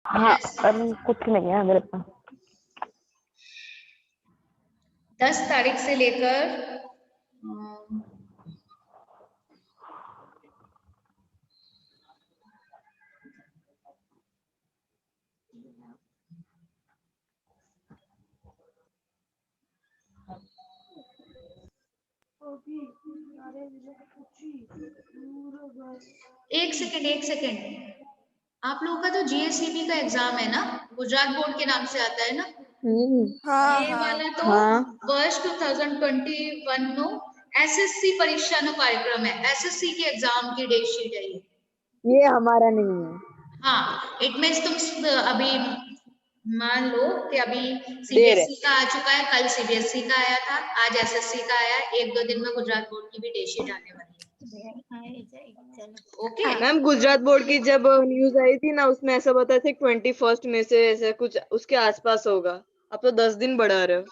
हाँ कुछ नहीं है मेरे पास। 10 तारीख से लेकर अम, एक सेकेंड आप लोगों का तो जीएससीबी का एग्जाम है ना, गुजरात बोर्ड के नाम से आता है ना। हाँ ये वाला तो हाँ वर्ष 2021 नो एसएससी परीक्षा नो कार्यक्रम है, एसएससी के एग्जाम की डेट शीट है ये हमारा नहीं है। हाँ इट मीन्स तुम अभी मान लो कि अभी देर है। सीबीएसई का आ चुका है, कल सीबीएसई का आया था, आज एसएससी का आया है, 1-2 दिन में गुजरात बोर्ड की भी डेट शीट आने वाली है। ओके मैम गुजरात बोर्ड की जब न्यूज आई थी ना, उसमें ऐसा बताया था 21 में से ऐसा कुछ उसके आसपास होगा। अब तो 10 दिन बढ़ा रहे हो।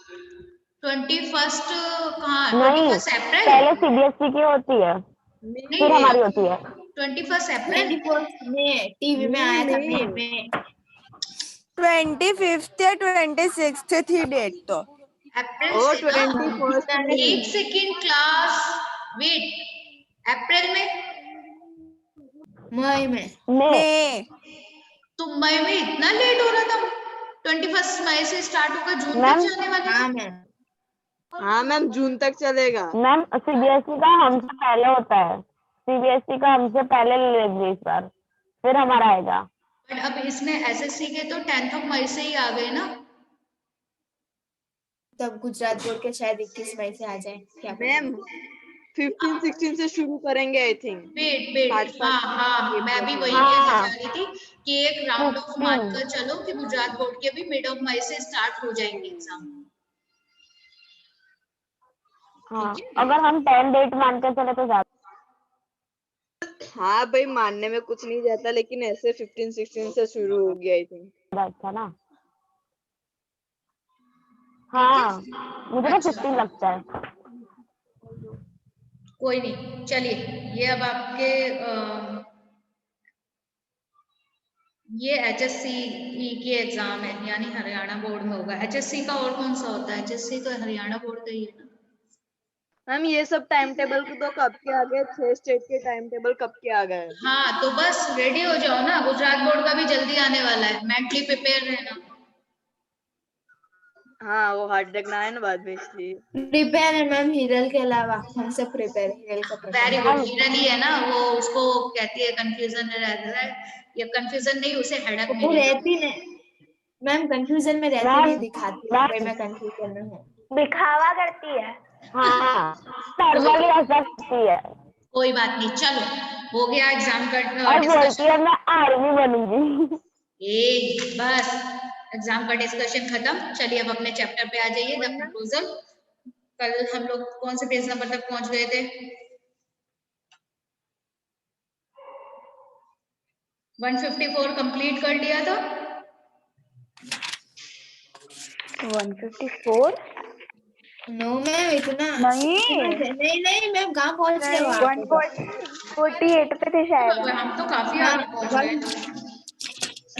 21 कहाँ, नहीं 21 अप्रैल पहले सीबीएसई की होती है नहीं फिर हमारी होती है। 21 अप्रैल 21 में टीवी में आया था मई में। 25 या 26 थी डेट तो। अप्रैल ओ से ना 21 एक सेकेंड क्लास वेट, अप्रैल में मई में मैं तो मई में इतना लेट हो रहा था, 21 मई से स्टार्ट होकर जून तक मैम जाने वाला हाँ था। मैम हाँ मैम जून तक चलेगा। मैम सीबीएसई का हमसे पहले होता है, सीबीएसई का हमसे पहले ले लेंगे इस बार, फिर हमारा आएगा। बट अब इसमें एसएससी के तो 10 मई से ही आ गए ना। तब गुजरात बोर्ड के शायद 21 मई से आ जाए, क्या पता। मैम 15-16 से शुरू करेंगे आई थिंक। वेट हाँ मैं भी वही हाँ कहना चाह रही थी कि एक राउंड ऑफ 15 मानकर चलो कि गुजरात बोर्ड के भी मिड ऑफ मई से स्टार्ट हो जाएंगे एग्जाम। हाँ ठीक है अगर हम 10 डेट मान के चले तो ज्यादा हाँ भाई मानने में कुछ नहीं जाता, लेकिन ऐसे 15-16 से शुरू हो गया आई थिंक। अच्छा ना। हाँ मुझे ना 15 लगता है। कोई नहीं चलिए, ये अब आपके ये एचएससी के एग्जाम है यानी हरियाणा बोर्ड में होगा। एचएससी का और कौन सा होता है, एचएससी तो हरियाणा बोर्ड का ही है ना। मैम ये सब टाइम टेबल तो कब के आ गए, 6 स्टेट के टाइम टेबल कब के आ गए। हाँ तो बस रेडी हो जाओ ना, गुजरात बोर्ड का भी जल्दी आने वाला है, मेंटली प्रिपेयर रहना। हाँ वो हार्ट अटैक ना है ना बाद में, इसलिए। प्रिपेयर है मैम, हिरल के अलावा हम सब प्रिपेयर, हिरल का वेरी प्रिपेयर। गुड, हिरल ही है ना वो, उसको कहती है कंफ्यूजन में रहता है, ये कंफ्यूजन नहीं उसे हेडक में वो रहता है। रहती नहीं मैम, कंफ्यूजन में रहती नहीं, दिखाती है भाई मैं कंफ्यूजन में हूँ, दिखावा करती है। हाँ नॉर्मली ऐसा करती है कोई बात नहीं, चलो हो गया एग्जाम का और बोलती है डिस्कशन। मैं आर्मी बनूंगी। बस एग्जाम का डिस्कशन खत्म, चलिए अब अपने चैप्टर पे आ जाइए, द प्रपोजल। कल हम लोग कौन से पेज नंबर तक पहुंच गए थे? 154 कंप्लीट कर लिया था। 154 नो मैम इतना नहीं मैम, कहाँ पहुंच गए वहाँ पे तो। 148 पे थे शायद हम। हम तो काफी हाँ आगे पहुंच गए।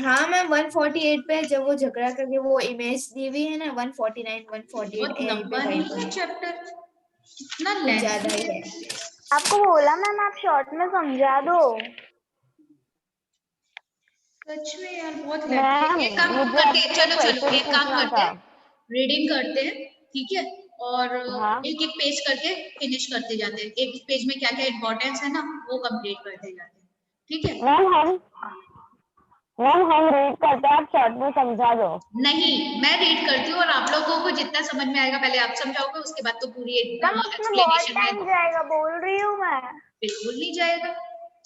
हाँ मैम 148 पे जब वो झगड़ा करके वो इमेज दी हुई है ना, 149 148 बहुत यहीं पे लंबा वहीं नहीं पे है है, चैप्टर, इतना कुछ ज्यादा ही लेंथी है। है। आपको बोला मैम आप शॉर्ट में समझा दो। सच में यार बहुत लेंथी है। मैम एक काम मुझे करते हैं, आपसे चलो चलो क्वेश्चन एक काम पूछना करते था। हैं, रीडिंग करते हैं ठीक है, और हाँ एक एक पेज करके फिनिश करते जाते हैं, एक पेज में क्या क्या इंपॉर्टेंस है ना वो कंप्लीट करते जाते हैं, ठीक है। मैम हम रीड करते हैं, आप शॉर्ट में समझा दो। नहीं मैं रीड करती हूँ और आप लोगों को जितना समझ में आएगा पहले आप समझाओगे, उसके बाद तो पूरी मैम उसमें बहुत एक्सप्लेनेशन टाइम में। जाएगा, बोल रही हूँ मैं। बिल्कुल नहीं जाएगा,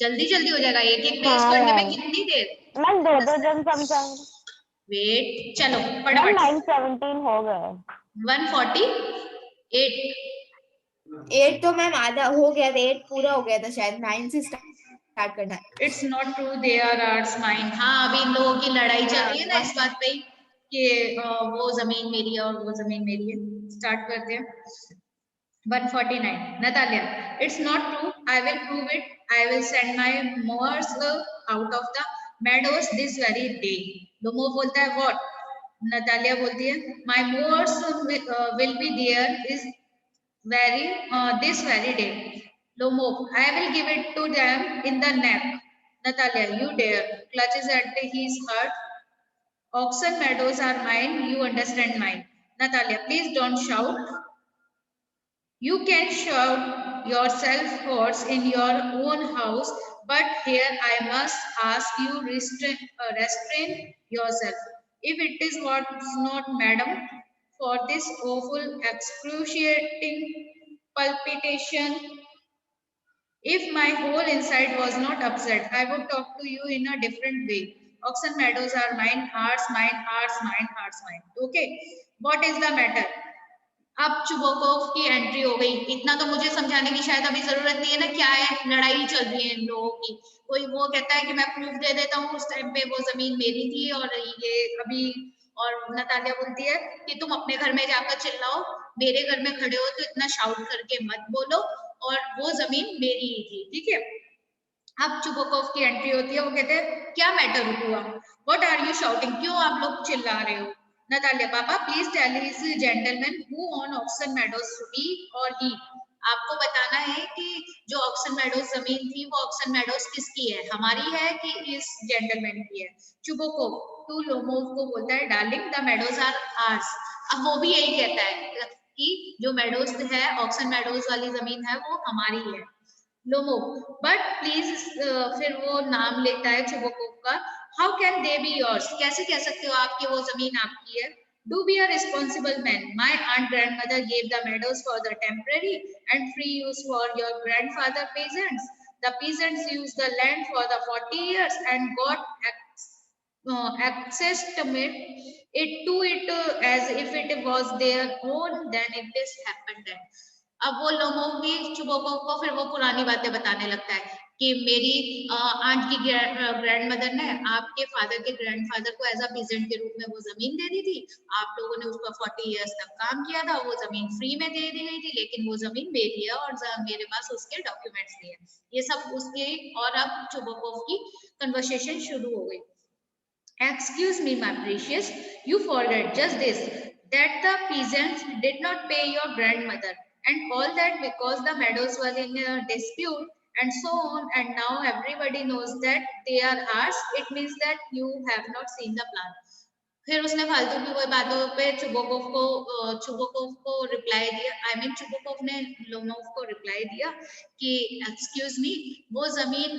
जल्दी जल्दी हो जाएगा, एक एक पेज हाँ करने में मैम कितनी देर। मैम दो जन समझाएंगे। वेट चलो मैम फटाफट। 917 हो गए। 148 8 तो मैम आधा हो गया था, 8 पूरा हो गया था शायद, 9 से स्टार्ट करना है। It's not true they are ours mine. हाँ अभी इन लोगों की लड़ाई चल रही है ना इस बात पे ही कि वो जमीन मेरी है और वो जमीन मेरी है। स्टार्ट करते हैं 149 Natalia, it's not true, I will prove it, I will send my Morse out of the meadows this very day. Lomov बोलता है what? Natalia बोलती है my moors will be there is very this very day. Lomov, I will give it to them in the neck. Natalia, you dare. Clutches at his heart. Oxen meadows are mine, you understand mine. Natalia, please don't shout. You can shout yourself horse in your own house, but here I must ask you restrain yourself. If it is what's not, madam, for this awful excruciating palpitation, if my whole inside was not upset, I would talk to you in a different way. Oxen meadows are mine, hearts mine, hearts mine, hearts mine. Okay, what is the matter? अब चुबोकोव की entry हो गई। इतना तो मुझे समझाने की शायद अभी जरूरत नहीं है ना, क्या है, लड़ाई चल रही है इन लोगों की। कोई वो कहता है कि मैं प्रूफ दे देता हूँ, उस टाइम पे वो जमीन मेरी थी और ये अभी, और नतालिया बोलती है कि तुम अपने घर में जाकर चिल्लाओ, मेरे घर में खड़े हो तो इतना शाउट करके मत बोलो, और वो जमीन मेरी ही थी। ठीक है, अब चुबोकोव की एंट्री होती है। वो कहते हैं क्या मैटर हुआ, व्हाट आर यू शाउटिंग, क्यों आप लोग चिल्ला रहे हो। Natalia, Papa, please tell his gentleman who own Oxen Meadows, we or he. आपको बताना है कि जो ऑक्सन मेडोज जमीन थी वो ऑक्सन मेडोज किसकी है, हमारी है कि इस जेंटलमैन की है। चुबोकोव टू लोमोव को बोलता है darling the meadows are ours. अब वो भी यही कहता है कि जो मेडोज है, ऑक्सन मेडोज वाली जमीन है, वो हमारी है। लोमोव, बट प्लीज, फिर वो नाम लेता है चुबोकोव का। How can they be yours? कैसे कह सकते हो आप कि वो जमीन आपकी है? Do be a responsible man. My aunt grandmother gave the meadows for the temporary and free use for your grandfather peasants. The peasants used the land for the 40 years and got access to it as if it was their own. Then it is happened. अब वो लोगों भी चुबोकोव को फिर वो पुरानी बातें बताने लगता है कि मेरी आंट की ग्रैंडमदर ने आपके फादर के ग्रैंडफादर को एज अ पीजेंट के रूप में वो जमीन दे दी थी, आप लोगों ने उसका 40 इयर्स तक काम किया था, वो जमीन फ्री में दे दी गई थी, लेकिन वो जमीन मेरी है और मेरे पास उसके डॉक्यूमेंट्स भी है। ये सब उसके, और अब चुबोकोव की कन्वर्सेशन शुरू हो गई। Excuse me, my precious, you forget just this, that the peasants did not pay your grandmother, and all that because the meadows were in a dispute, and so on, and now everybody knows that they are ours. It means that you have not seen the plan. फिर उसने फालतू की कोई बातों पे चुबोकोव को reply दिया, I mean चुबोकोव ने लोमोव को रिप्लाई दिया कि एक्सक्यूज मी, वो जमीन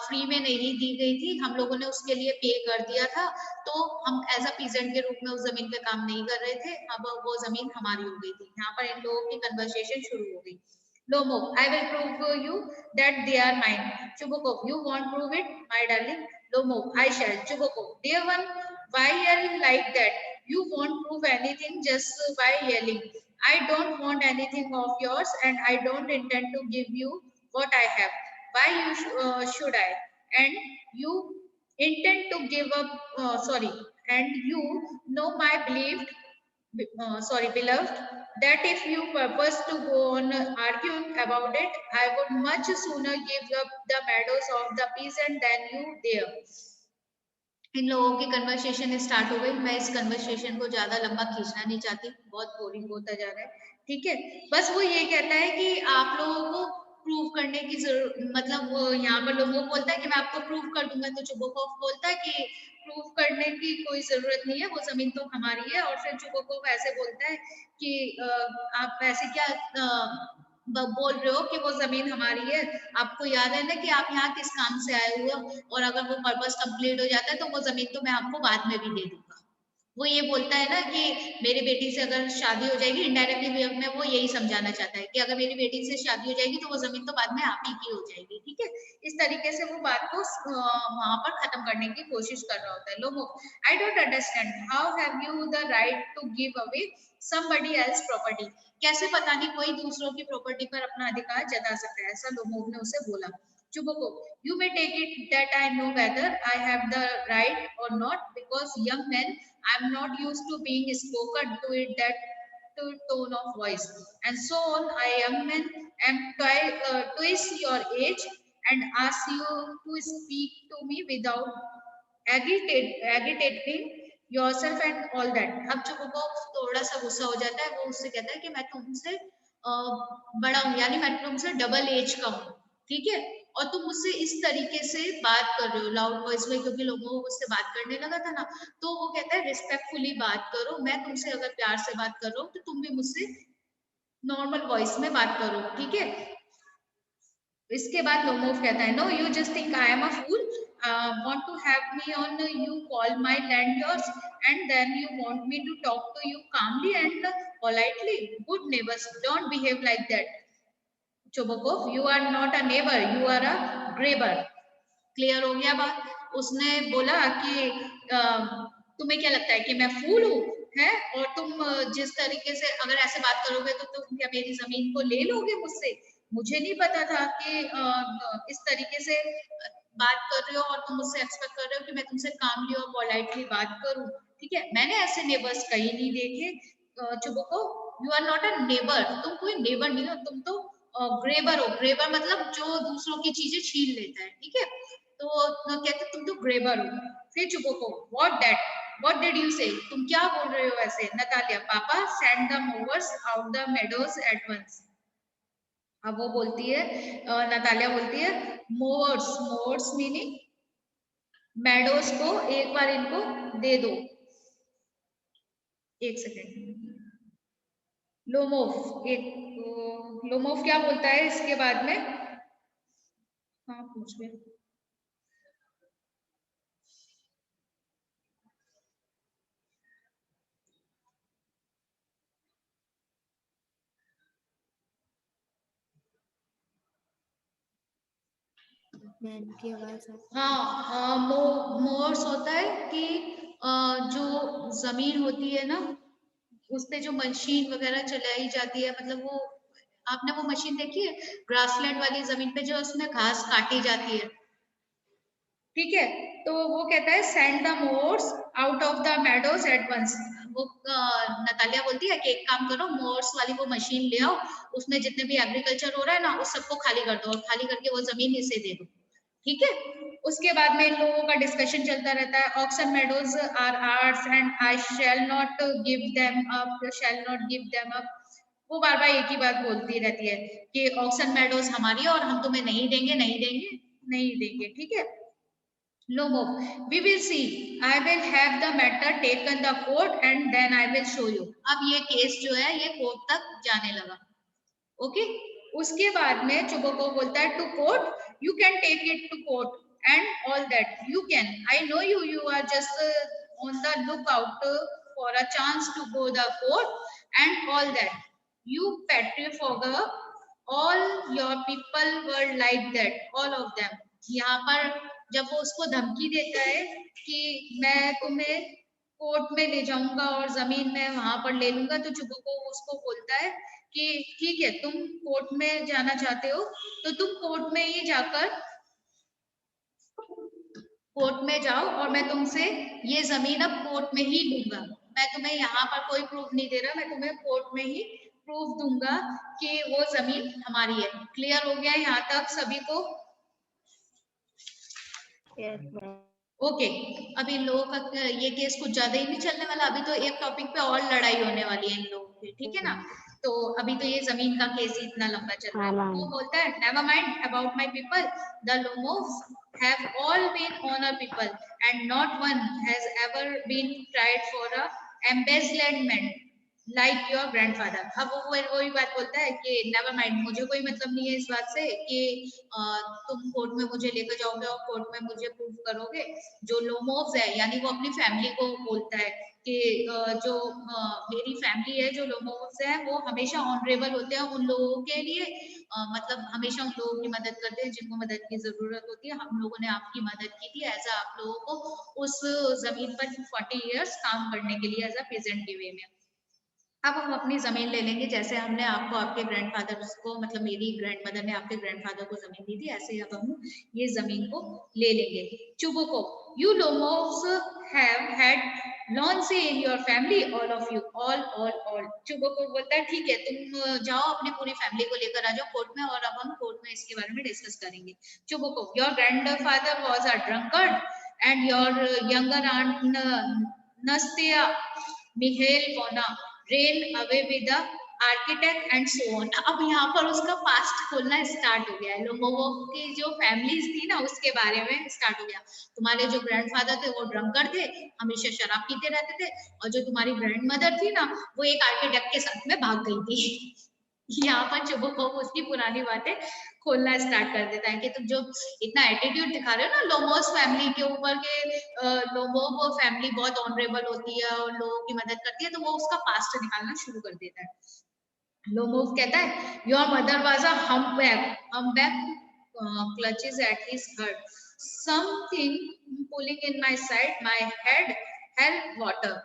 फ्री में नहीं दी गई थी, हम लोगों ने उसके लिए पे कर दिया था, तो हम एज अ पीजेंट के रूप में उस जमीन पे काम नहीं कर रहे थे, अब वो जमीन हमारी हो गई थी। यहाँ पर इन लोगों की कन्वर्सेशन शुरू हो गई। Lomo, I will prove to you that they are mine. Chubokov, you won't prove it, my darling. Lomo, I shall. Chubokov, dear one, why yell like that? You won't prove anything just by yelling. I don't want anything of yours, and I don't intend to give you what I have. Why should I? And you intend to give up, and you know my believed, beloved, that if you purpose to go on arguing about it, I would much sooner give up the meadows of the peasant than you there. इन लोगों की conversation start हो गई। मैं इस conversation को ज्यादा लंबा खींचना नहीं चाहती, बहुत बोरिंग होता जा रहा है। ठीक है, बस वो ये कहता है कि आप लोगों को प्रूव करने की जरूरत, मतलब यहाँ पर लोगों बोलता है कि मैं आपको प्रूव कर दूंगा, तो चुबोकोव बोलता है कि प्रूव करने की कोई जरूरत नहीं है, वो जमीन तो हमारी है। और फिर चुबोकोव ऐसे बोलता है कि आप ऐसे क्या बोल रहे हो कि वो जमीन हमारी है, आपको याद है ना कि आप यहाँ किस काम से आए हुए हो, और अगर वो पर्पस कंप्लीट हो जाता है तो वो जमीन तो मैं आपको बाद में भी दे दूंगा। वो ये बोलता है ना कि मेरी बेटी से अगर शादी हो जाएगी, इनडायरेक्टली वे में वो यही समझाना चाहता है कि अगर मेरी बेटी से शादी हो जाएगी तो वो जमीन तो बाद में आप ही की हो जाएगी। ठीक है, इस तरीके से वो बात को वहां पर खत्म करने की कोशिश कर रहा होता है। लोगों, I don't understand, how have you the right to give away somebody else property? कैसे पता नहीं कोई दूसरों की प्रॉपर्टी पर अपना अधिकार जता सकता है, ऐसा लोमोव ने उसे बोला। Chubokov, you may take it that I know whether I have the right or not, because young men, I'm not used to being spoken to it that to tone of voice, and so on. I young men am twice your age and ask you to speak to me without agitating yourself and all that. अब Chubukov थोड़ा सा गुस्सा हो जाता है, वो उससे कहता है कि मैं तुमसे बड़ा हूँ, यानी मैं तुमसे डबल एज का हूँ, ठीक है, और तुम मुझसे इस तरीके से बात कर रहे हो लाउड वॉइस में, क्योंकि लोगों को मुझसे बात करने लगा था ना, तो वो कहता है रिस्पेक्टफुली बात करो, मैं तुमसे अगर प्यार से बात कर रहा हूँ तो तुम भी मुझसे नॉर्मल वॉइस में बात करो, ठीक है। इसके बाद लोमोव कहता है, no you just think I am a fool, want to have me on you call my land yours and then you want me to talk to you calmly and politely. Good neighbors don't behave like that. Chubukov, you are not a neighbor, you are a grabber. Clear हो गया बात? उसने बोला कि तुम्हें क्या लगता है कि मैं फूल हूँ, है, और तुम जिस तरीके से अगर ऐसे बात करोगे तो तुम क्या मेरी जमीन को ले लोगे मुझसे? मुझे नहीं पता था कि इस तरीके से बात कर रहे हो और तुम मुझसे एक्सपेक्ट कर रहे हो कि मैं तुमसे कामली और पोलाइटली बात करूं, ठीक है। मैंने ऐसे नेबर्स कहीं नहीं देखे। Chubukov, you are not a neighbour, तुम कोई नेबर नहीं हो, तुम तो ग्रेबर हो। ग्रेबर मतलब जो दूसरों की चीजें छीन लेता है, ठीक है। तो कहते तुम तो ग्रेबर हो। फिर चुबुको, व्हाट डिड यू से, तुम क्या बोल रहे हो ऐसे? Natalia, papa send the mowers out the meadows at once. अब वो बोलती है, नतालिया बोलती है मोवर्स मीनिंग मेडोज को एक बार इनको दे दो। एक सेकेंड, लोमोव क्या बोलता है इसके बाद में? हाँ पूछ गए। की आवाज हाँ, मोर्स होता है कि जो जमीन होती है ना, उस पे जो मशीन वगैरह चलाई जाती है, मतलब वो आपने वो मशीन देखी है ग्रासलैंड वाली जमीन पे जो उसमें घास काटी जाती है, ठीक है। तो वो कहता है send the mowers out of the meadows at once. वो नतालिया बोलती है कि एक काम करो, मोर्स वाली वो मशीन ले आओ, उसमें जितने भी एग्रीकल्चर हो रहा है ना उस सबको खाली कर दो और खाली करके वो जमीन इसे दे दो, ठीक है। उसके बाद में इन लोगों का डिस्कशन चलता रहता है। Oxen meadows are ours and I shall not give them up. वो बार बार एक ही बात बोलती रहती है कि ऑक्सन मेडोज हमारी है और हम तुम्हें नहीं देंगे, ठीक है। Lomov, we will see. I will have the matter taken the court and then I will show you. अब ये केस जो है ये कोर्ट तक जाने लगा, ओके। उसके बाद में चुबुको बोलता है to court, you can take it to court and all that, you can, I know you are just on the look out for a chance to go the court and all that, you pettifogger, all your people were like that, all of them. यहाँ पर जब वो उसको धमकी देता है कि मैं तुम्हें कोर्ट में ले जाऊंगा और जमीन में वहां पर ले लूंगा, तो चुबुको उसको बोलता है कि ठीक है, तुम कोर्ट में जाना चाहते हो तो तुम कोर्ट में ही जाकर कोर्ट में जाओ और मैं तुमसे ये जमीन अब कोर्ट में ही लूंगा। मैं तुम्हें यहाँ पर कोई प्रूफ नहीं दे रहा, मैं तुम्हें कोर्ट में ही प्रूफ दूंगा कि वो जमीन हमारी है। क्लियर हो गया यहाँ तक सभी को? ओके, अभी इन लोगों का ये केस कुछ ज्यादा ही नहीं चलने वाला, अभी तो एक टॉपिक पे और लड़ाई होने वाली है इन लोगों की, ठीक है ना। तो अभी तो ये जमीन का केस ही इतना लंबा चल रहा है। वो बोलता है never mind about my people, the Lomovs have all been honour people and not one has ever been tried for a embezzlement like your grandfather. अब वो वही बात बोलता है कि नेवर माइंड, मुझे कोई मतलब नहीं है इस बात से कि तुम कोर्ट में मुझे लेकर जाओगे और कोर्ट में मुझे प्रूफ करोगे। जो लोमोव्स है, यानी वो अपनी फैमिली को बोलता है कि जो मेरी फैमिली है, जो लोमोव्स है, वो हमेशा ऑनरेबल होते हैं उन लोगों के लिए, मतलब हमेशा उन लोगों की मदद करते हैं जिनको मदद की जरूरत होती है। हम लोगों ने आपकी मदद की थी एज आप लोगों को उस जमीन पर 40 इयर्स काम करने के लिए एज अ पेजेंट के वे में। अब हम अपनी जमीन ले लेंगे, जैसे हमने आपको आपके ग्रैंडफादर को, मतलब मेरी ग्रैंडमदर ने आपके ग्रैंडफादर को जमीन दी थी, ऐसे ही अब हम ये जमीन को ले लेंगे। Chubukov, you Lomovs have had lunacy in your family, all of you, all. Chubukov बोलता है ठीक है, तुम जाओ अपनी पूरी फैमिली को लेकर आ जाओ कोर्ट में और अब हम कोर्ट में इसके बारे में डिस्कस करेंगे। चुबुको, your grandfather was a drunkard and your younger aunt Nastia Mihail Bona ran away with the architect and so on. अब यहाँ पर उसका पास्ट खोलना स्टार्ट हो गया है, लोगों की जो फैमिलीज थी ना उसके बारे में स्टार्ट हो गया। तुम्हारे जो ग्रैंडफादर थे वो ड्रंकर थे, हमेशा शराब पीते रहते थे, और जो तुम्हारी ग्रैंडमदर थी ना वो एक आर्किटेक्ट के साथ में भाग गई थी। यहाँ पर चुबुकोव उसकी पुरानी बातें खोलना स्टार्ट कर देता है कि तुम जो इतना एटीट्यूड दिखा रहे हो ना लोमोस फैमिली के ऊपर के लोमोव फैमिली बहुत ऑनरेबल होती है और लोगों की मदद करती है, तो वो उसका पास्ट निकालना शुरू कर देता है। लोमोव कहता है your mother was a humpback clutches at his heart, something pulling in my side, my head held water.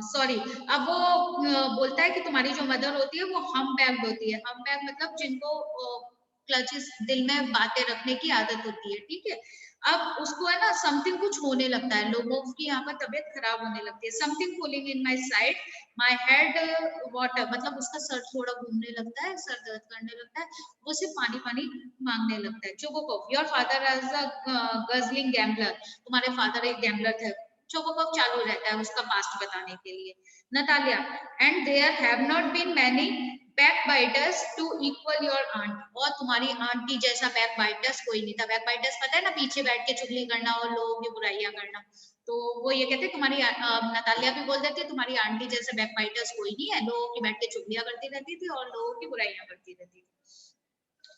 Sorry अब वो बोलता है कि तुम्हारी जो मदर होती है वो हम बैग्ड होती है। हम बैग मतलब जिनको क्लचेस दिल में बातें रखने की आदत होती है, ठीक है। अब उसको है ना समथिंग कुछ होने लगता है, लोगों की यहाँ पर तबीयत खराब होने लगती है। Something pulling in my side, my head water, मतलब उसका सर थोड़ा घूमने लगता है, सर दर्द करने लगता है, वो सिर्फ पानी पानी मांगने लगता है। Chubukov your father is a guzzling gambler, तुम्हारे फादर एक गैम्बलर थे। चोकोकोव चालू रहता है उसका पास्ट बताने के लिए। Natalia and there have not been many backbiters to equal your aunt, और तुम्हारी आंटी जैसा बैकबाइटर्स कोई नहीं था। बैकबाइटर्स पता है ना, पीछे बैठ के चुगली करना और लोगों की बुराइयां करना। तो वो ये कहते तुम्हारी नतालिया भी बोल देती तुम्हारी आंटी जैसे बैकबाइटर्स कोई नहीं है, लोगों की बैठ के चुगलियां करती रहती थी और लोगों की बुराइयां करती रहती थी।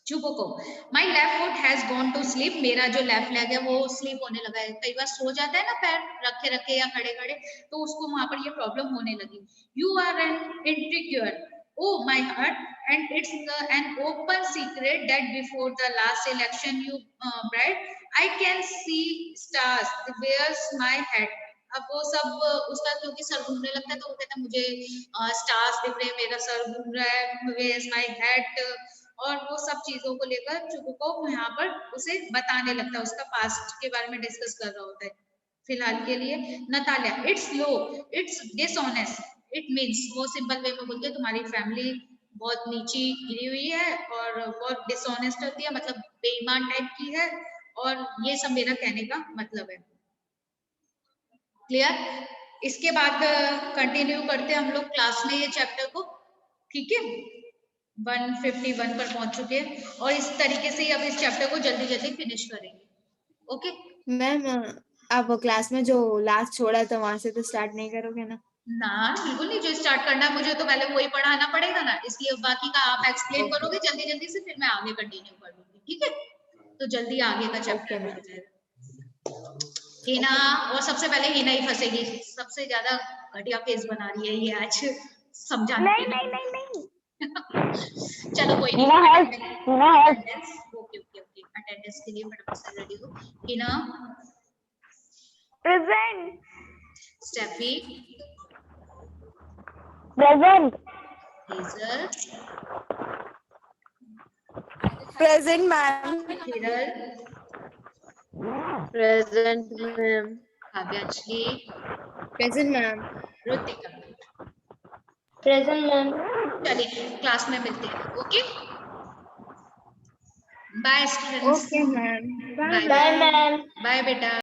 Chubukov my left foot has gone to sleep, मेरा जो लेफ्ट लेग है वो स्लीप होने लगा है। कई बार सो जाता है ना पैर रखे रखे या खड़े खड़े, तो उसको वहां पर ये प्रॉब्लम होने लगी। You are an intriguer oh my heart, and it's an open secret that before the last election you bride I can see stars, where's my head। अब वो सब उसका क्योंकि सर घूमने लगता है तो वो कहता है मुझे स्टार्स दिख रहे हैं, मेरा सर घूम रहा है, where's my head, और वो सब चीजों को लेकर चुबुकोव यहाँ पर उसे बताने लगता है, उसका पास्ट के बारे में डिस्कस कर रहा होता है फिलहाल के लिए। Natalia it's low, it's dishonest, it means, वो सिंपल वे में बोलते हैं तुम्हारी फैमिली बहुत नीची गिरी हुई है और बहुत डिसऑनेस्ट होती है, मतलब बेईमान टाइप की है, और ये सब मेरा कहने का मतलब है। क्लियर? इसके बाद कंटिन्यू करते हैं हम लोग क्लास में ये चैप्टर को, ठीक है। 151 पर पहुंच चुके हैं और इस तरीके से ही अब इस चैप्टर को जल्दी जल्दी फिनिश करेंगे। ओके मैम आप क्लास में जो लास्ट छोड़ा था वहां से तो स्टार्ट नहीं करोगे ना? ना बिल्कुल नहीं, जो स्टार्ट करना है मुझे तो पहले वही पढ़ाना पड़ेगा ना, इसलिए बाकी का आप एक्सप्लेन करोगे जल्दी जल्दी से, फिर मैं आगे कंटिन्यू कर लूंगी, ठीक है। तो जल्दी आगे का चैप्टर हो जाएगा। हिना, और सबसे पहले हिना ही फंसेगी, सबसे ज्यादा घटिया फेस बना रही है ये आज समझाने नहीं के नहीं लिए। नहीं नहीं चलो कोई नहीं, ओके ओके ओके, अटेंडेंस के लिए फटाफट से रेडी हो। Hina present, Steffi present, Hazel present ma'am. Hiral present ma'am. Kavyanjali present ma'am. Ritika. Present ma'am. चलिए क्लास में मिलते हैं, okay bye students. Okay ma'am, bye bye ma'am. Bye बेटा।